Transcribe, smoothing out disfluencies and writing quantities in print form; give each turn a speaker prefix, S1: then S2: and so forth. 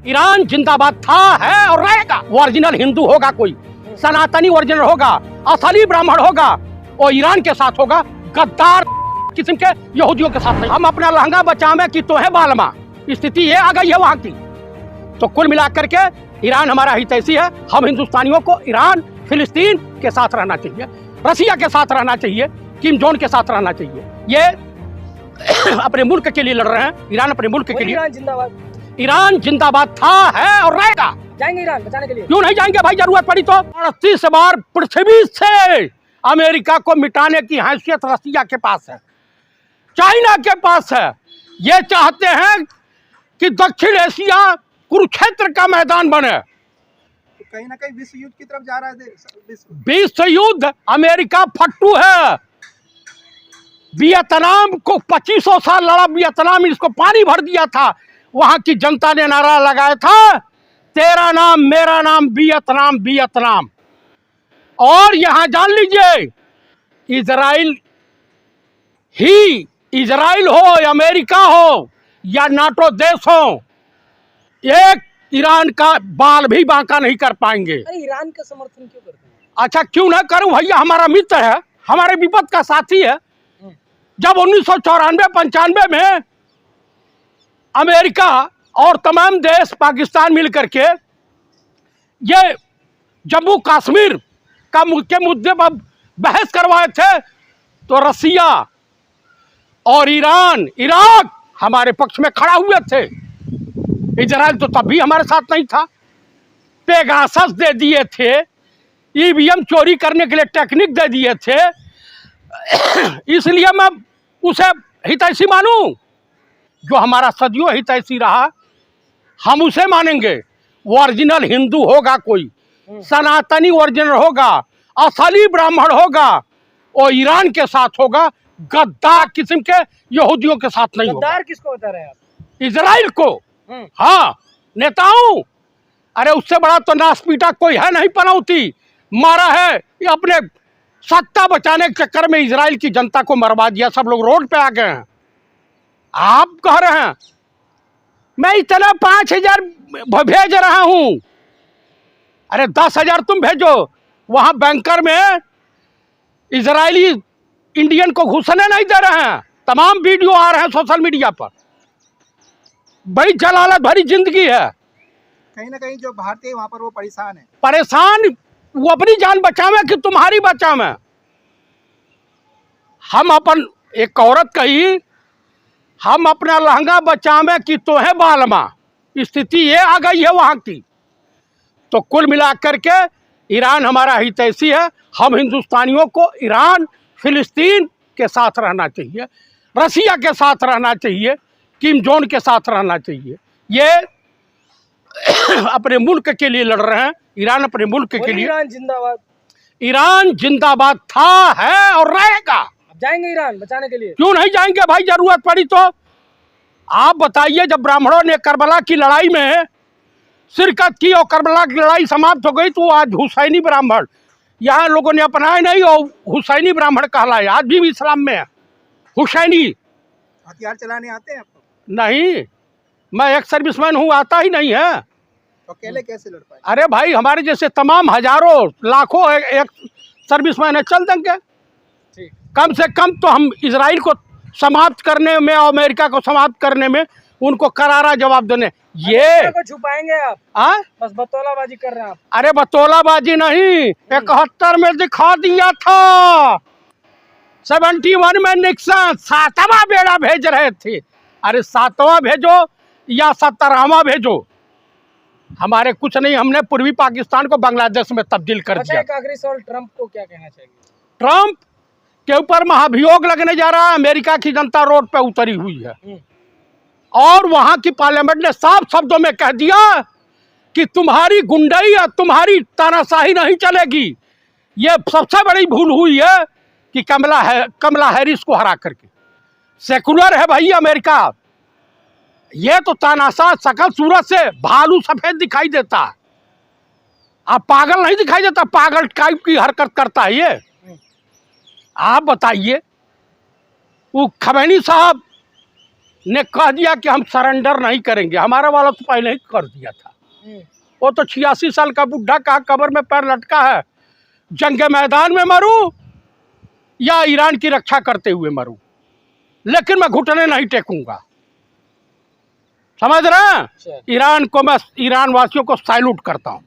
S1: Iran जिंदाबाद था, है और रहेगा। ओरिजिनल हिंदू होगा, कोई सनातनी ओरिजिनल होगा, असली ब्राह्मण होगा, और ईरान के साथ होगा। गद्दार किस्म के यहूदियों के साथ नहीं। हम अपना लहंगा बचावे कि तो है बालमा, स्थिति ये आ गई है वहां की। तो कुल मिलाकर के ईरान हमारा हितैषी है। हम हिंदुस्तानियों को ईरान फिलिस्तीन के साथ रहना चाहिए, रसिया के साथ रहना चाहिए, किम जोन के साथ रहना चाहिए। ये अपने मुल्क के लिए लड़ रहे हैं। ईरान अपने मुल्क के लिए। ईरान जिंदाबाद था, है और रहेगा।
S2: जाएंगे ईरान बचाने के लिए?
S1: क्यों नहीं जाएंगे भाई, जरूरत पड़ी तो। 38 बार पृथ्वी से अमेरिका को मिटाने की हैसियत रसिया के पास है, चाइना के पास है। ये चाहते हैं कि दक्षिण एशिया कुरुक्षेत्र का मैदान बने।
S3: तो कहीं ना कहीं विश्व युद्ध की तरफ जा रहा है।
S1: विश्व युद्ध, अमेरिका फट्टू है। वियतनाम को 2500 साल लड़ा, वियतनाम इसको पानी भर दिया था। वहां की जनता ने नारा लगाया था, तेरा नाम मेरा नाम वियतनाम वियतनाम। और यहां जान लीजिए, इजराइल हो, अमेरिका हो या नाटो देश हो, एक ईरान का बाल भी बांका नहीं कर पाएंगे।
S2: अरे ईरान का समर्थन क्यों करते हैं?
S1: अच्छा क्यों ना करूं भैया, हमारा मित्र है, हमारे विपद का साथी है। जब 1994-95 में अमेरिका और तमाम देश पाकिस्तान मिलकर के ये जम्मू कश्मीर के मुद्दे पर बहस करवाए थे, तो रसिया और ईरान, इराक हमारे पक्ष में खड़ा हुए थे। इजराइल तो तब भी हमारे साथ नहीं था। पेगासस दे दिए थे, ईवीएम चोरी करने के लिए टेक्निक दे दिए थे। इसलिए मैं उसे हितैषी मानूं। जो हमारा सदियों हितैषी रहा, हम उसे मानेंगे। ओरिजिनल हिंदू होगा, कोई सनातनी ओरिजिनल होगा, असली ब्राह्मण होगा, और ईरान के साथ होगा। गद्दार किस्म के यहूदियों के साथ नहीं होगा।
S2: गद्दार किसको बता रहे हैं आप?
S1: इजराइल को। हाँ, नेताओं। अरे उससे बड़ा तो नासपीटा कोई है नहीं, पनौती मारा है। ये अपने सत्ता बचाने के चक्कर में इजराइल की जनता को मरवा दिया। सब लोग रोड पे आ गए हैं। आप कह रहे हैं मैं इतना 5000 भेज रहा हूं। अरे 10,000 तुम भेजो। वहां बैंकर में इजरायली इंडियन को घुसने नहीं दे रहे हैं। तमाम वीडियो आ रहे हैं सोशल मीडिया पर। बड़ी जलालत भरी जिंदगी है।
S3: कहीं ना कहीं जो भारतीय वहां पर वो परेशान है।
S1: परेशान वो अपनी जान बचावे कि तुम्हारी बचावे। हम अपन, एक औरत कही, हम अपना लहंगा बचावे कि तो है बालमा। स्थिति ये आ गई है वहां की। तो कुल मिलाकर के ईरान हमारा हितैषी है। हम हिंदुस्तानियों को ईरान फिलिस्तीन के साथ रहना चाहिए, रसिया के साथ रहना चाहिए, किम जोन के साथ रहना चाहिए। ये अपने मुल्क के लिए लड़ रहे हैं। ईरान अपने मुल्क के लिए।
S2: ईरान जिंदाबाद।
S1: ईरान जिंदाबाद था, है और रहेगा।
S2: अब जाएंगे ईरान बचाने के लिए?
S1: क्यों नहीं जाएंगे भाई, जरूरत पड़ी तो। आप बताइए, जब ब्राह्मणों ने करबला की लड़ाई में शिरकत की और करबला की लड़ाई समाप्त हो गई, तो आज हुसैनी ब्राह्मण यहाँ लोगों ने अपनाए नहीं और हुसैनी ब्राह्मण कहलाए। आज भी इस्लाम में है हुसैनी।
S3: हथियार चलाने आते हैं आपको?
S1: नहीं, मैं एक सर्विसमैन हूँ, आता ही नहीं है।
S3: तो अकेले कैसे लड़ पाए?
S1: अरे भाई, हमारे जैसे तमाम हजारों लाखों एक सर्विसमैन है, चल देंगे। कम से कम तो हम इजराइल को समाप्त करने में और अमेरिका को समाप्त करने में उनको करारा जवाब देने। ये
S2: को छुपाएंगे आप? बस बतौलाबाजी कर रहे हैं आप।
S1: अरे बतौलाबाजी नहीं, 71 में दिखा दिया था। 71 में निक्सन 7वां बेड़ा भेज रहे थे। अरे 7वां भेजो या 17वां भेजो, हमारे कुछ नहीं। हमने पूर्वी पाकिस्तान को बांग्लादेश में तब्दील कर दिया।
S2: एक आखिरी सवाल, ट्रंप को क्या कहना चाहिए?
S1: ट्रंप के ऊपर महाभियोग लगने जा रहा है। अमेरिका की जनता रोड पे उतरी हुई है और वहां की पार्लियामेंट ने साफ शब्दों में कह दिया कि तुम्हारी गुंडाई या तुम्हारी तानाशाही नहीं चलेगी। ये सबसे बड़ी भूल हुई है कि कमला हैरिस को हरा करके। सेकुलर है भाई अमेरिका। ये तो तानाशाह शकल सूरत से भालू सफेद दिखाई देता है। आप पागल नहीं दिखाई देता, पागल टाइप की हरकत करता है ये। आप बताइए, वो खमैनी साहब ने कह दिया कि हम सरेंडर नहीं करेंगे। हमारा वाला तो पहले ही कर दिया था। वो तो 86 साल का बुढ़ा कहा कब्र में पैर लटका है, जंग मैदान में मरूं या ईरान की रक्षा करते हुए मरूं, लेकिन मैं घुटने नहीं टेकूंगा। समझ रहे हैं? ईरान को मैं, ईरान वासियों को सैल्यूट करता हूं।